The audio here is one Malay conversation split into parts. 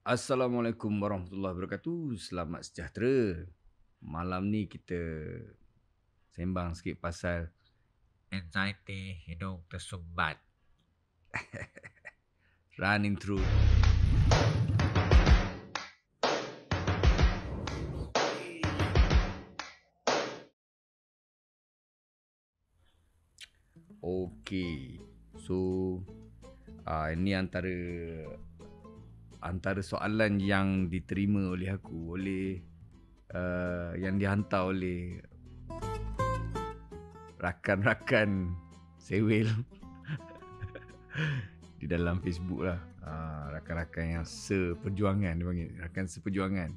Assalamualaikum warahmatullahi wabarakatuh. Selamat sejahtera. Malam ni kita sembang sikit pasal Anxiety hidung tersumbat. running through. Okey. So ini antara soalan yang diterima oleh aku yang dihantar oleh rakan-rakan sewel di dalam Facebook lah. Rakan-rakan yang seperjuangan dia panggil, rakan seperjuangan.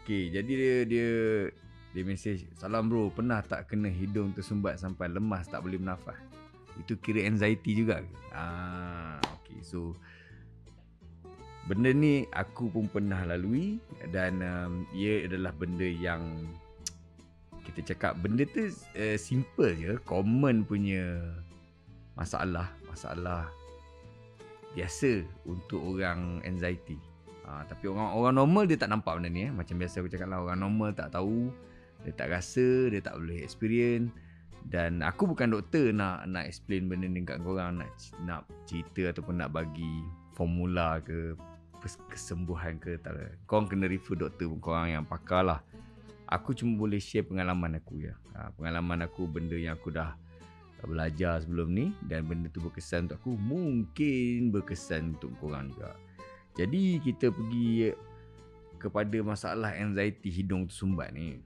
Okey, jadi dia mesej, "Salam bro, pernah tak kena hidung tersumbat sampai lemas tak boleh bernafas? Itu kira anxiety juga ke?" Okey. So benda ni aku pun pernah lalui dan ia adalah benda yang kita cakap benda tu simple je, common punya masalah biasa untuk orang anxiety. Tapi orang normal dia tak nampak benda ni. Macam biasa aku cakap lah, orang normal tak tahu, dia tak rasa, dia tak boleh experience. Dan aku bukan doktor nak explain benda ni kat korang, nak cerita ataupun nak bagi formula ke kesembuhan ke. Tak ada. Korang kena refer doktor pun, korang yang pakar lah. Aku cuma boleh share pengalaman aku je. Pengalaman aku, benda yang aku dah belajar sebelum ni, dan benda tu berkesan untuk aku, mungkin berkesan untuk korang juga. Jadi kita pergi kepada masalah anxiety hidung tersumbat ni.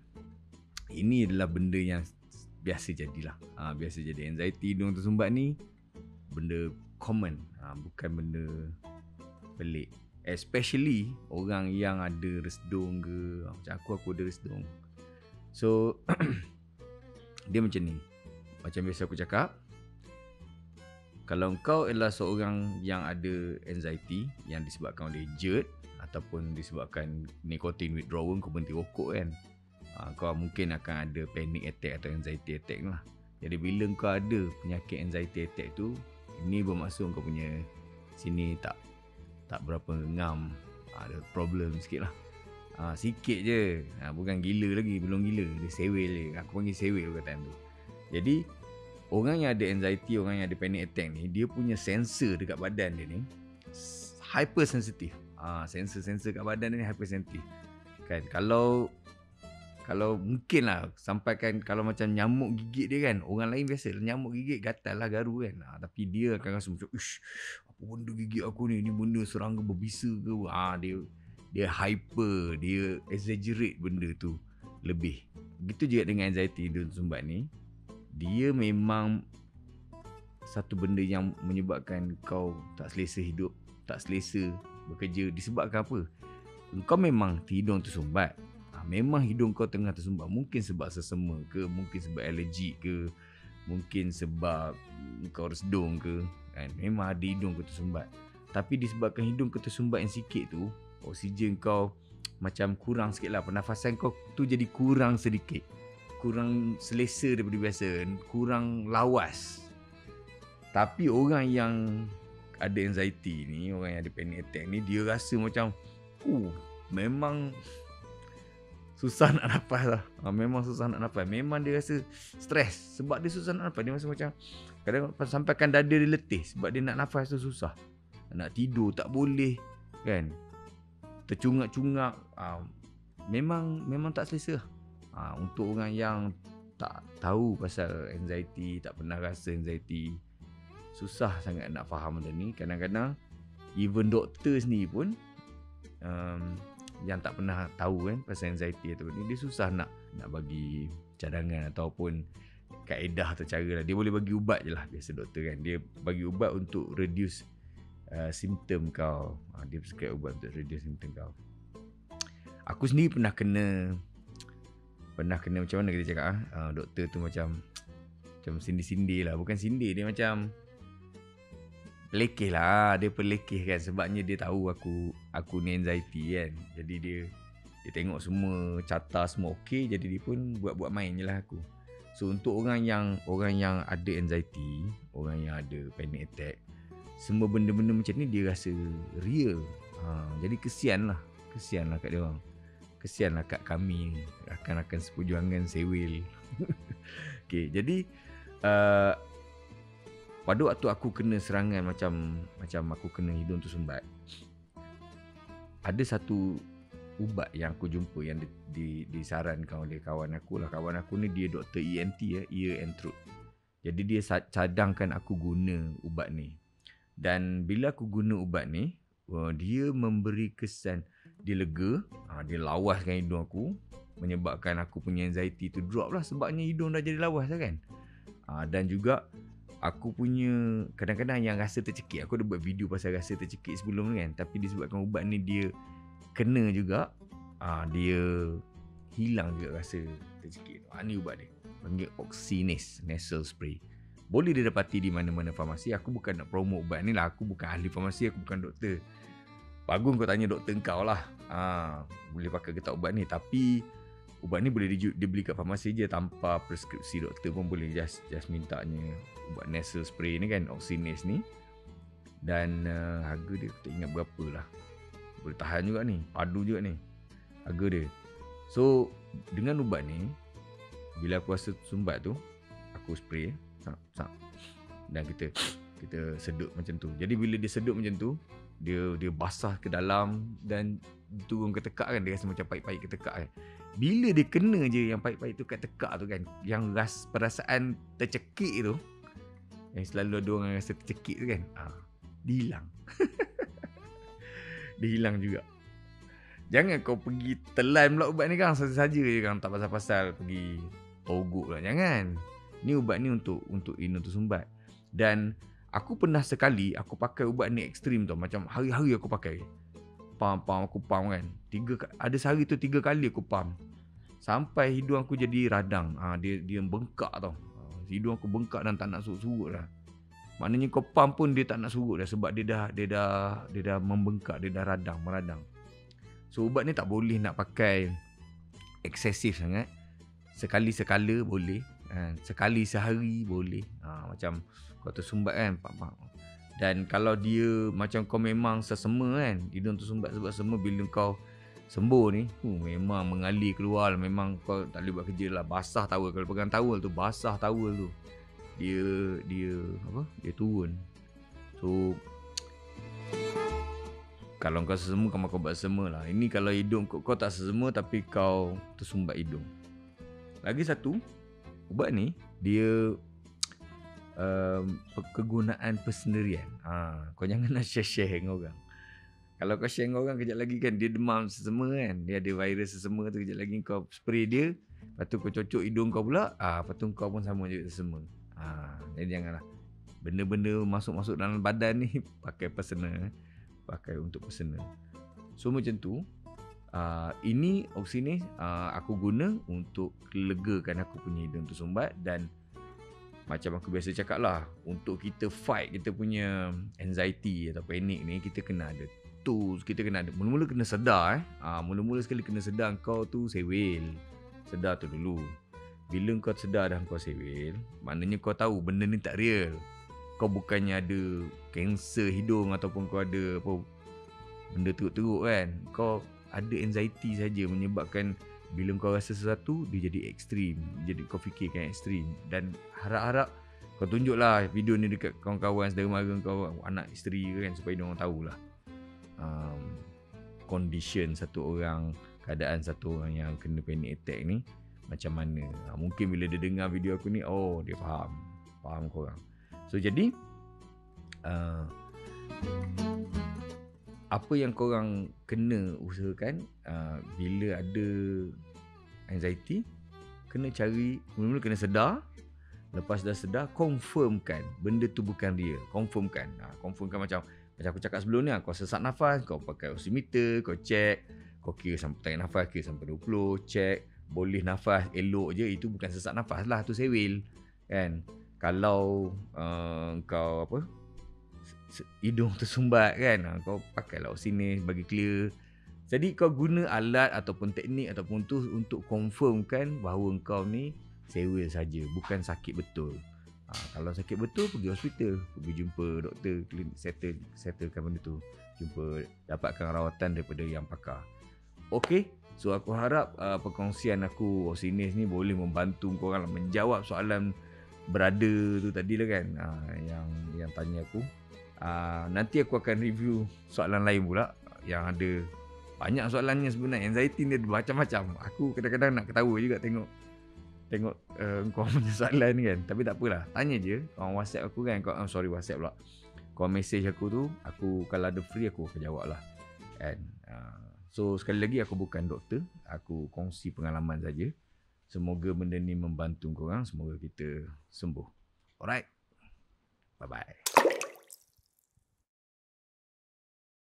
Ini adalah benda yang biasa jadilah. Biasa jadi anxiety hidung tersumbat ni benda common, bukan benda pelik. Especially orang yang ada resdung ke, macam aku ada resdung. So dia macam ni. Macam biasa aku cakap, kalau kau adalah seorang yang ada anxiety yang disebabkan oleh GERD ataupun disebabkan nicotine withdrawal, kau berhenti rokok kan, kau mungkin akan ada panic attack atau anxiety attack lah. Jadi bila kau ada penyakit anxiety attack tu, ini bermaksud kau punya sini tak berapa ngam, ada problem sikit lah. Sikit je, bukan gila lagi, belum gila, dia sewel je. Aku panggil sewel kataan tu. Jadi orang yang ada anxiety, orang yang ada panic attack ni, dia punya sensor dekat badan dia ni hypersensitif. Sensor kat badan dia ni hypersensitif. Kan, kalau mungkin lah sampaikan kalau macam nyamuk gigit dia kan, orang lain biasa nyamuk gigit gatal lah, garu kan. Tapi dia akan rasa macam, ish, apa benda gigit aku ni benda serangga berbisa ke. Dia hyper, dia exaggerate benda tu lebih. Begitu juga dengan anxiety hidung tersumbat ni. Dia memang satu benda yang menyebabkan kau tak selesa hidup, tak selesa bekerja. Disebabkan apa? Kau memang hidung tersumbat. Memang hidung kau tengah tersumbat. Mungkin sebab sesama ke, mungkin sebab alergi ke, mungkin sebab kau resdung ke, kan? Memang ada hidung kau tersumbat. Tapi disebabkan hidung kau tersumbat yang sikit tu, oksigen kau macam kurang sikit lah. Pernafasan kau tu jadi kurang sedikit, kurang selesa daripada biasa, kurang lawas. Tapi orang yang ada anxiety ni, orang yang ada panic attack ni, dia rasa macam memang susah nak nafas lah. Memang susah nak nafas. Memang dia rasa stres sebab dia susah nak nafas. Dia rasa macam kadang sampaikan dada dia letih sebab dia nak nafas tu susah. Nak tidur tak boleh kan. Tercungak-cungak. Memang tak selesa. Untuk orang yang tak tahu pasal anxiety, tak pernah rasa anxiety, susah sangat nak faham benda ni. Kadang-kadang even doktor sendiri pun yang tak pernah tahu kan pasal anxiety atau ni, dia susah nak bagi cadangan ataupun kaedah atau cara lah. Dia boleh bagi ubat je lah, biasa doktor kan. Dia bagi ubat untuk reduce simptom kau. Dia prescribe ubat untuk reduce simptom kau. Aku sendiri pernah kena macam mana kita cakap, doktor tu macam sindir-sindir lah. Bukan sindir, dia macam pelekeh lah. Dia pelekeh kan, sebabnya dia tahu aku ni anxiety kan. Jadi dia tengok semua carta semua okey, jadi dia pun buat main je lah aku. So untuk orang yang ada anxiety, orang yang ada panic attack, semua benda-benda macam ni dia rasa real. Jadi kesian lah kat dia orang. Kesian lah kat kami rakan-rakan seperjuangan sewil. Okay, jadi pada waktu aku kena serangan macam aku kena hidung tersumbat, ada satu ubat yang aku jumpa yang disarankan oleh kawan aku lah. Kawan aku ni dia doktor ENT ya, ear and throat. Jadi dia cadangkan aku guna ubat ni. Dan bila aku guna ubat ni, dia memberi kesan dia lega, dia lawaskan hidung aku, menyebabkan aku punya anxiety tu drop lah sebabnya hidung dah jadi lawas lah kan. Dan juga aku punya kadang-kadang yang rasa tercekik, aku dah buat video pasal rasa tercekik sebelum ni kan, tapi disebabkan ubat ni dia kena juga, dia hilang juga rasa tercekik. Ni ubat dia panggil Oxynase Nasal Spray. Boleh didapati di mana-mana farmasi. Aku bukan nak promote ubat ni lah, aku bukan ahli farmasi, aku bukan doktor. Bagus kau tanya doktor kau lah, boleh pakai ke tak ubat ni. Tapi ubat ni boleh dibeli kat farmasi je tanpa preskripsi doktor pun boleh. Just mintanya ubat nasal spray ni kan, Oxynase ni. Dan harga dia aku tak ingat berapa lah. Boleh tahan juga ni, padu juga ni harga dia. So dengan ubat ni, bila aku rasa sumbat tu, aku spray dan kita sedut macam tu. Jadi bila dia sedut macam tu, dia basah ke dalam dan turun ke tekak kan, dia rasa macam pahit-pahit ke tekak kan. Bila dia kena je yang pahit-pahit tu kat tekak tu kan, yang perasaan tercekik tu, yang selalu ada orang rasa tercekik tu kan, dia hilang. Dia hilang juga. Jangan kau pergi telan pula ubat ni kan, saja-saja je kan, tak pasal-pasal pergi togok lah, jangan. Ni ubat ni untuk hidung tersumbat. Dan aku pernah sekali aku pakai ubat ni ekstrim tau, macam hari-hari aku pakai. Aku pam kan. Ada sehari tu 3 kali aku pam. Sampai hidung aku jadi radang. Dia bengkak tau. Hidung aku bengkak dan tak nak surut lah. Maknanya kau pam pun dia tak nak surut dah sebab dia dah membengkak, dia dah meradang. So ubat ni tak boleh nak pakai eksesif sangat. Sekali-sekala boleh. Sekali sehari boleh. Macam kau tersumbat kan, dan kalau dia macam kau memang sesema kan, hidung tersumbat sebab sesema, bila kau sembuh ni, memang mengalir keluar lah. Memang kau tak boleh buat kerja lah. Basah towel, kalau pegang towel tu, basah towel tu, dia turun. So kalau kau sesema, kau buat sesema lah. Ini kalau hidung kau tak sesema tapi kau tersumbat hidung. Lagi satu, ubat ni dia kegunaan persendirian. Kau jangan nak share dengan orang. Kalau kau share dengan orang, kejap lagi kan dia demam sesema kan, dia ada virus sesema tu, kejap lagi kau spray dia, lepas tu kau cocok hidung kau pula, lepas tu kau pun sama juga sesema. Jadi janganlah benda-benda masuk dalam badan ni pakai personal, pakai untuk personal. So macam tu. Ini Oxynase aku guna untuk legakan aku punya hidung tersumbat. Dan macam aku biasa cakap lah, untuk kita fight kita punya anxiety atau panik ni, kita kena ada tools. Kita kena ada, mula-mula kena sedar mula-mula sekali kena sedar kau tu sewil. Sedar tu dulu. Bila kau sedar dah kau sewil, maknanya kau tahu benda ni tak real. Kau bukannya ada kanser hidung ataupun kau ada apa benda teruk-teruk kan. Kau ada anxiety saja menyebabkan bila kau rasa sesuatu dia jadi ekstrim. Jadi kau fikirkan ekstrim. Dan harap-harap kau tunjuklah video ni dekat kawan-kawan, saudara mara kau, anak isteri kan, supaya dia orang tahulah condition satu orang, keadaan satu orang yang kena panic attack ni macam mana. Mungkin bila dia dengar video aku ni, dia faham korang. So jadi apa yang korang kena usahakan, bila ada anxiety, kena cari, mula-mula kena sedar. Lepas dah sedar, confirmkan benda tu bukan real. Confirmkan macam aku cakap sebelum ni, kau sesak nafas, kau pakai oximeter, kau check, kau kira sampai tarik nafas, kira sampai 20, check, boleh nafas, elok je, itu bukan sesak nafas lah, tu sewil kan. Kalau kau hidung tersumbat kan, kau pakailah Oxynase bagi clear. Jadi kau guna alat ataupun teknik ataupun tools untuk confirmkan bahawa kau ni sewil saja, bukan sakit betul. Kalau sakit betul, pergi hospital, pergi jumpa doktor, klinik, settlekan benda tu. dapatkan rawatan daripada yang pakar. Okey, so aku harap perkongsian aku Osinis ni boleh membantu korang lah menjawab soalan brother tu tadi lah kan, yang tanya aku. Nanti aku akan review soalan lain pula yang ada banyak soalannya sebenarnya. Anxiety ni ada macam-macam. Aku kadang-kadang nak ketawa juga tengok kau punya soalan ni kan. Tapi tak apalah, tanya je. Korang WhatsApp aku kan, WhatsApp pula. Korang message aku tu, aku kalau ada free aku akan jawab lah kan. So sekali lagi aku bukan doktor, aku kongsi pengalaman saja. Semoga benda ni membantu korang, semoga kita sembuh. Alright, bye bye.